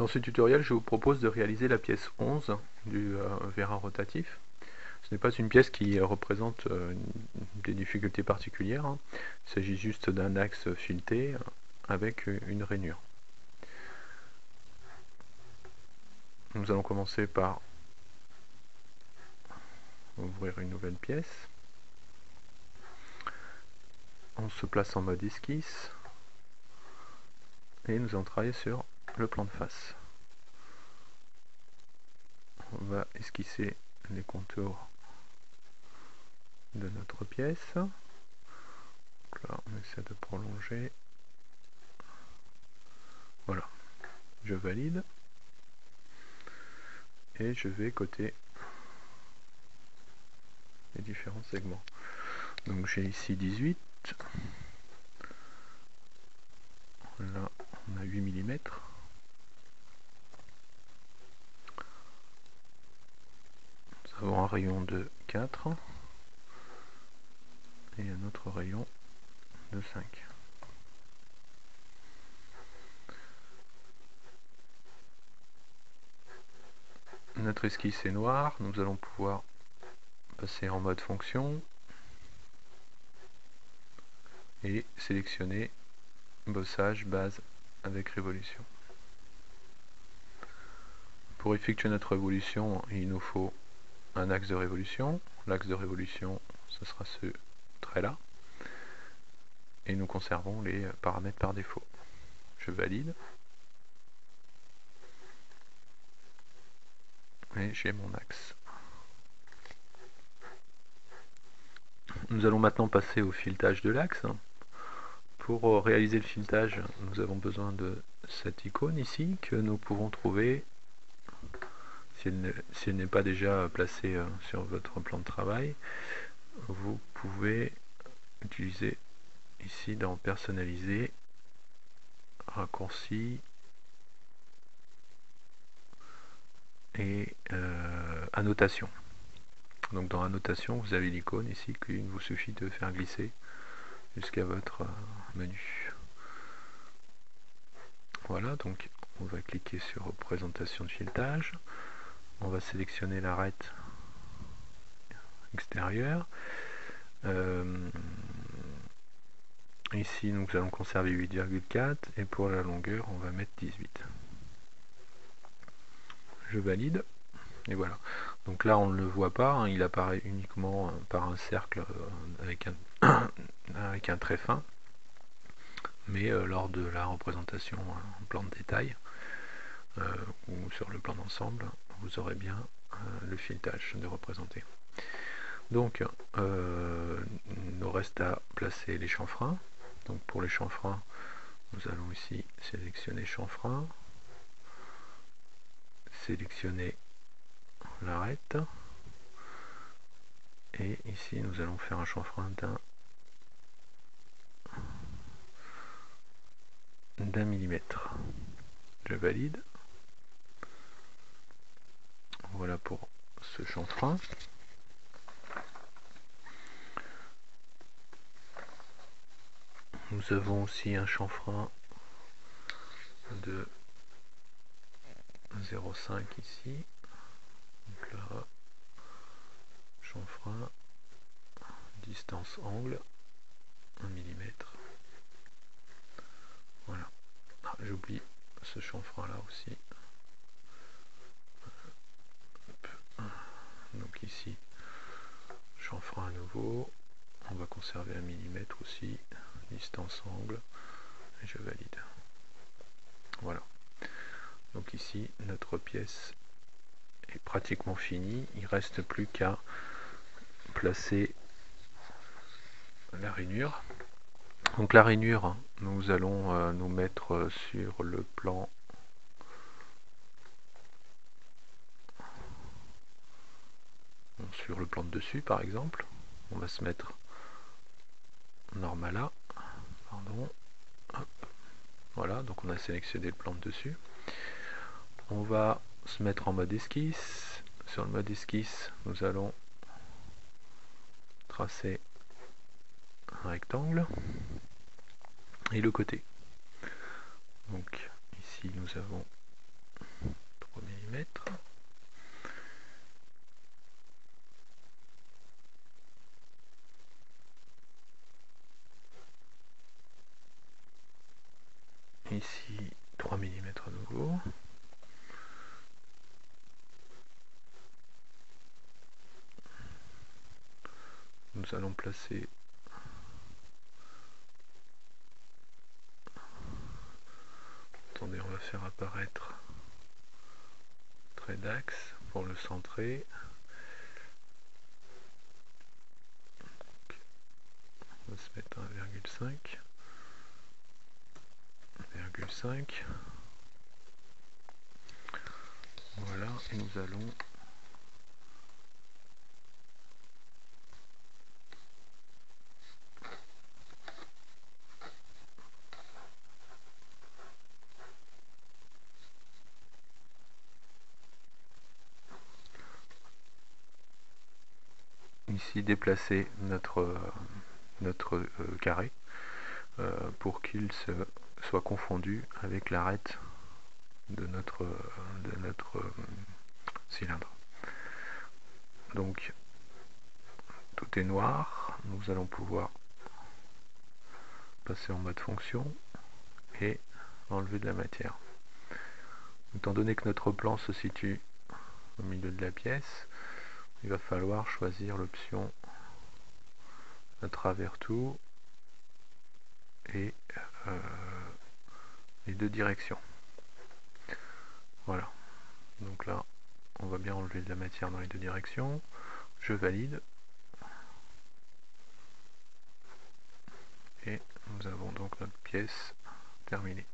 Dans ce tutoriel, je vous propose de réaliser la pièce 11 du vérin rotatif. Ce n'est pas une pièce qui représente des difficultés particulières, hein. Il s'agit juste d'un axe fileté avec une rainure. Nous allons commencer par ouvrir une nouvelle pièce. On se place en mode esquisse et nous allons travailler sur le plan de face. On va esquisser les contours de notre pièce. Donc là, on essaie de prolonger. Voilà, je valide et je vais coter les différents segments. Donc j'ai ici 18. Là, on a 8 mm. Nous avons un rayon de 4 et un autre rayon de 5. Notre esquisse est noire, nous allons pouvoir passer en mode fonction et sélectionner bossage base avec révolution. Pour effectuer notre révolution, il nous faut un axe de révolution. L'axe de révolution, ce sera ce trait-là. Et nous conservons les paramètres par défaut. Je valide. Et j'ai mon axe. Nous allons maintenant passer au filetage de l'axe. Pour réaliser le filetage, nous avons besoin de cette icône ici que nous pouvons trouver, si elle n'est pas déjà placée sur votre plan de travail, vous pouvez utiliser ici dans personnaliser, raccourci et annotation. Donc dans annotation, vous avez l'icône ici qu'il vous suffit de faire glisser jusqu'à votre menu. Voilà, donc on va cliquer sur représentation de filetage. On va sélectionner l'arête extérieure. Ici, nous allons conserver 8,4 et pour la longueur, on va mettre 18. Je valide et voilà. Donc là, on ne le voit pas, hein, il apparaît uniquement par un cercle avec un trait fin. Mais lors de la représentation en plan de détail ou sur le plan d'ensemble, vous aurez bien le filetage de représenter. Donc, il nous reste à placer les chanfreins. Donc pour les chanfreins, nous allons ici sélectionner chanfrein, sélectionner l'arête, et ici nous allons faire un chanfrein d'un millimètre. Je valide. Voilà pour ce chanfrein. Nous avons aussi un chanfrein de 0,5 ici. Donc là, chanfrein, distance angle, 1 mm. Voilà. Ah, j'oublie ce chanfrein là aussi. Donc ici, chanfrein à nouveau. On va conserver 1 mm aussi, distance angle, et je valide. Voilà. Donc ici, notre pièce est pratiquement finie. Il ne reste plus qu'à placer la rainure. Donc la rainure, nous allons nous mettre sur le plan de dessus par exemple. On va se mettre normala, pardon. Hop. Voilà, donc on a sélectionné le plan de dessus. On va se mettre en mode esquisse. Sur le mode esquisse, nous allons tracer un rectangle et le côté. Donc ici nous avons Ici 3 mm à nouveau. Nous allons placer attendez, on va faire apparaître trait d'axe pour le centrer. On va se mettre 1,5. Voilà, et nous allons ici déplacer notre carré pour qu'il soit confondu avec l'arête de notre cylindre. Donc tout est noir, nous allons pouvoir passer en mode fonction et enlever de la matière. Étant donné que notre plan se situe au milieu de la pièce, il va falloir choisir l'option à travers tout et les deux directions. Voilà, donc là on va bien enlever de la matière dans les deux directions. Je valide et nous avons donc notre pièce terminée.